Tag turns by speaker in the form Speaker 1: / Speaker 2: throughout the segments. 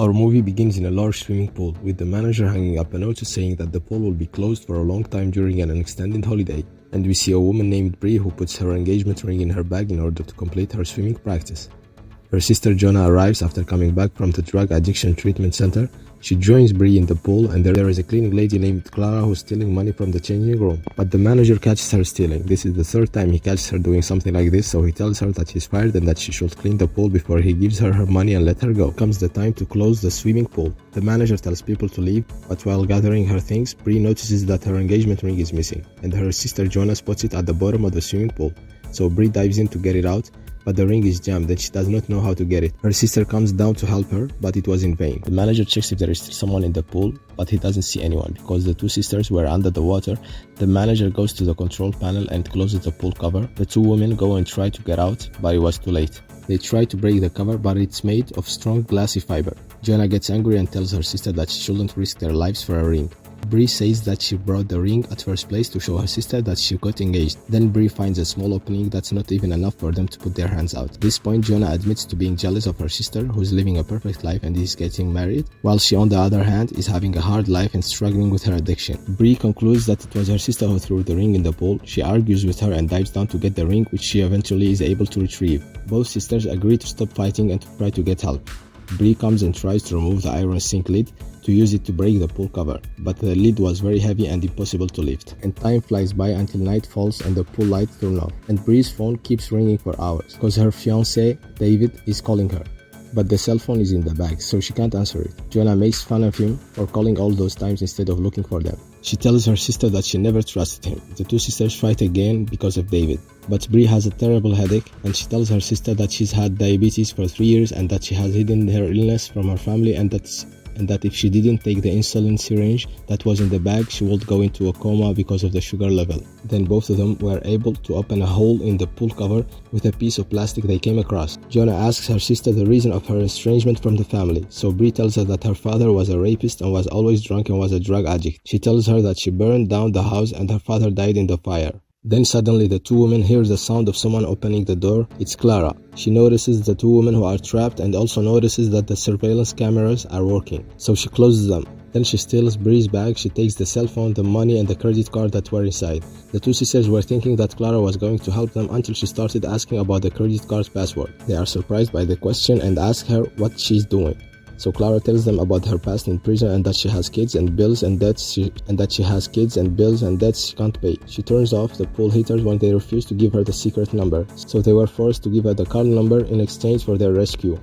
Speaker 1: Our movie begins in a large swimming pool, with the manager hanging up a notice saying that the pool will be closed for a long time during an extended holiday. And we see a woman named Bree who puts her engagement ring in her bag in order to complete her swimming practice. Her sister Jonah arrives after coming back from the drug addiction treatment center. She joins Bree in the pool, and there is a cleaning lady named Clara who's stealing money from the changing room. But the manager catches her stealing. This is the third time he catches her doing something like this, so he tells her that he's fired and that she should clean the pool before he gives her her money and let her go. Comes the time to close the swimming pool. The manager tells people to leave, but while gathering her things, Bree notices that her engagement ring is missing, and her sister Jonah spots it at the bottom of the swimming pool. So Bree dives in to get it out, but the ring is jammed and she does not know how to get it. Her sister comes down to help her, but it was in vain. The manager checks if there is still someone in the pool, but he doesn't see anyone because the two sisters were under the water. The manager goes to the control panel and closes the pool cover. The two women go and try to get out, but it was too late. They try to break the cover, but it's made of strong glassy fiber. Jonah gets angry and tells her sister that she shouldn't risk their lives for a ring. Bree says that she brought the ring at first place to show her sister that she got engaged. Then Bree finds a small opening that's not even enough for them to put their hands out. At this point, Jonah admits to being jealous of her sister, who's living a perfect life and is getting married, while she on the other hand is having a hard life and struggling with her addiction. Bree concludes that it was her sister who threw the ring in the pool. She argues with her and dives down to get the ring, which she eventually is able to retrieve. Both sisters agree to stop fighting and to try to get help. Bree comes and tries to remove the iron sink lid to use it to break the pool cover, but the lid was very heavy and impossible to lift. And time flies by until night falls and the pool lights turn off. And Bree's phone keeps ringing for hours because her fiancé, David, is calling her. But the cell phone is in the bag, so she can't answer it. Jonah makes fun of him for calling all those times instead of looking for them. She tells her sister that she never trusted him. The two sisters fight again because of David. But Bree has a terrible headache, and she tells her sister that she's had diabetes for 3 years and that she has hidden her illness from her family, and that if she didn't take the insulin syringe that was in the bag, she would go into a coma because of the sugar level. Then both of them were able to open a hole in the pool cover with a piece of plastic they came across. Jonah asks her sister the reason of her estrangement from the family, so Bree tells her that her father was a rapist and was always drunk and was a drug addict. She tells her that she burned down the house and her father died in the fire. Then suddenly the two women hear the sound of someone opening the door. It's Clara. She notices the two women who are trapped and also notices that the surveillance cameras are working, so she closes them. Then she steals Bree's bag. She takes the cell phone, the money and the credit card that were inside. The two sisters were thinking that Clara was going to help them until she started asking about the credit card's password. They are surprised by the question and ask her what she's doing. So Clara tells them about her past in prison and that she has kids and bills and debts she can't pay. She turns off the pool heaters when they refuse to give her the secret number, so they were forced to give her the card number in exchange for their rescue.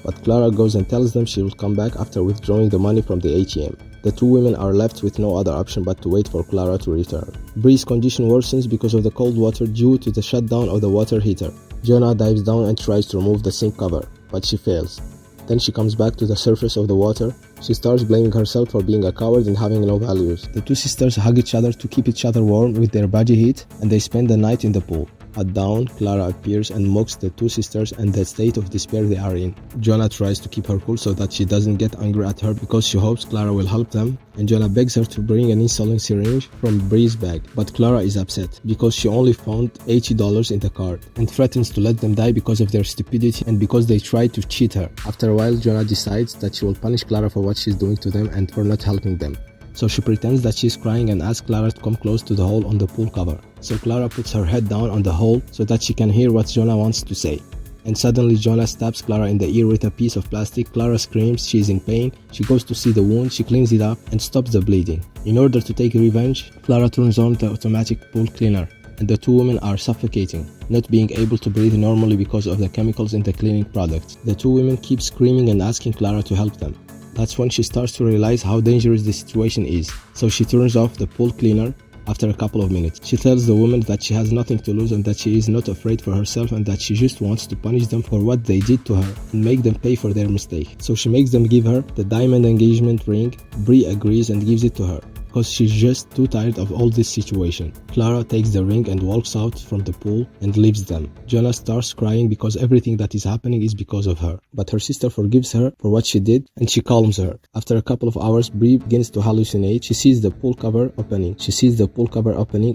Speaker 1: But Clara goes and tells them she will come back after withdrawing the money from the ATM. The two women are left with no other option but to wait for Clara to return. Bree's condition worsens because of the cold water due to the shutdown of the water heater. Jonah dives down and tries to remove the sink cover, but she fails. Then she comes back to the surface of the water. She starts blaming herself for being a coward and having no values. The two sisters hug each other to keep each other warm with their body heat, and they spend the night in the pool. At dawn, Clara appears and mocks the two sisters and the state of despair they are in. Jonah tries to keep her cool so that she doesn't get angry at her because she hopes Clara will help them, and Jonah begs her to bring an insulin syringe from Bree's bag. But Clara is upset because she only found $80 in the card and threatens to let them die because of their stupidity and because they tried to cheat her. After a while, Jonah decides that she will punish Clara for what she's doing to them and for not helping them. So she pretends that she's crying and asks Clara to come close to the hole on the pool cover. So Clara puts her head down on the hole so that she can hear what Jonah wants to say. And suddenly Jonah stabs Clara in the ear with a piece of plastic. Clara screams, she is in pain. She goes to see the wound, she cleans it up and stops the bleeding. In order to take revenge, Clara turns on the automatic pool cleaner, and the two women are suffocating, not being able to breathe normally because of the chemicals in the cleaning product. The two women keep screaming and asking Clara to help them. That's when she starts to realize how dangerous the situation is, so she turns off the pool cleaner after a couple of minutes. She tells the woman that she has nothing to lose and that she is not afraid for herself and that she just wants to punish them for what they did to her and make them pay for their mistake. So she makes them give her the diamond engagement ring. Bree agrees and gives it to her, because she's just too tired of all this situation. Clara takes the ring and walks out from the pool and leaves them. Jonah starts crying because everything that is happening is because of her. But her sister forgives her for what she did and she calms her. After a couple of hours, Bree begins to hallucinate. She sees the pool cover opening.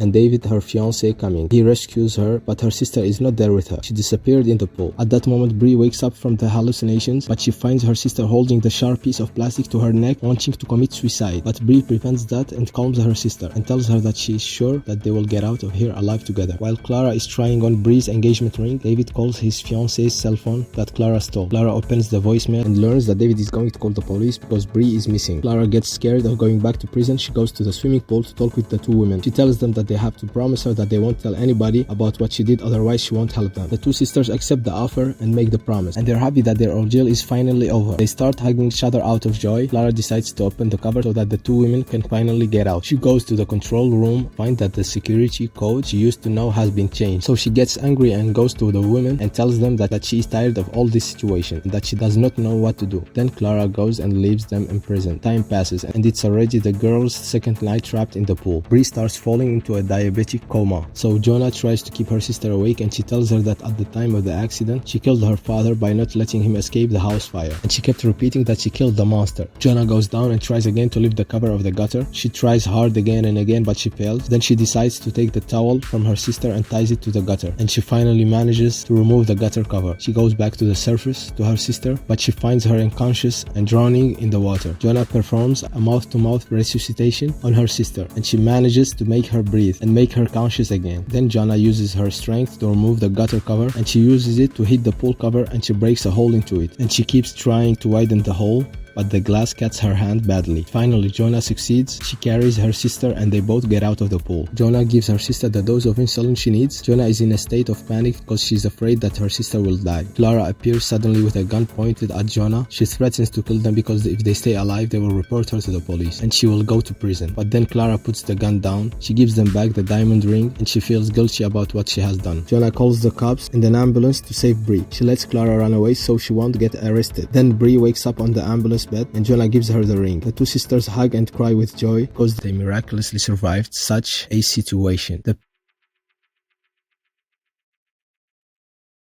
Speaker 1: And David, her fiancé, coming. He rescues her, but her sister is not there with her. She disappeared in the pool. At that moment, Bree wakes up from the hallucinations, but she finds her sister holding the sharp piece of plastic to her neck, wanting to commit suicide. But Bree prevents that and calms her sister and tells her that she is sure that they will get out of here alive together. While Clara is trying on Bree's engagement ring, David calls his fiancé's cell phone that Clara stole. Clara opens the voicemail and learns that David is going to call the police because Bree is missing. Clara gets scared of going back to prison. She goes to the swimming pool to talk with the two women. She tells them that they have to promise her that they won't tell anybody about what she did, otherwise she won't help them. The two sisters accept the offer and make the promise, and they're happy that their ordeal is finally over. They start hugging each other out of joy. Clara decides to open the cover so that the two women can finally get out. She goes to the control room, finds that the security code she used to know has been changed. So she gets angry and goes to the women and tells them that she is tired of all this situation and that she does not know what to do. Then Clara goes and leaves them in prison. Time passes and it's already the girl's second night trapped in the pool. Bree starts falling into a diabetic coma. So Jonah tries to keep her sister awake and she tells her that at the time of the accident she killed her father by not letting him escape the house fire, and she kept repeating that she killed the monster. Jonah goes down and tries again to lift the cover of the gutter. She tries hard again and again, but she fails. Then she decides to take the towel from her sister and ties it to the gutter, and she finally manages to remove the gutter cover. She goes back to the surface to her sister, but she finds her unconscious and drowning in the water. Jonah performs a mouth-to-mouth resuscitation on her sister, and she manages to make her breathe and make her conscious again. Then Jonah uses her strength to remove the gutter cover, and she uses it to hit the pool cover, and she breaks a hole into it, and she keeps trying to widen the hole, but the glass cuts her hand badly. Finally, Jonah succeeds. She carries her sister and they both get out of the pool. Jonah gives her sister the dose of insulin she needs. Jonah is in a state of panic because she's afraid that her sister will die. Clara appears suddenly with a gun pointed at Jonah. She threatens to kill them because if they stay alive, they will report her to the police and she will go to prison. But then Clara puts the gun down. She gives them back the diamond ring and she feels guilty about what she has done. Jonah calls the cops and an ambulance to save Bree. She lets Clara run away so she won't get arrested. Then Bree wakes up on the ambulance bed and Jonah gives her the ring. The two sisters hug and cry with joy because they miraculously survived such a situation. The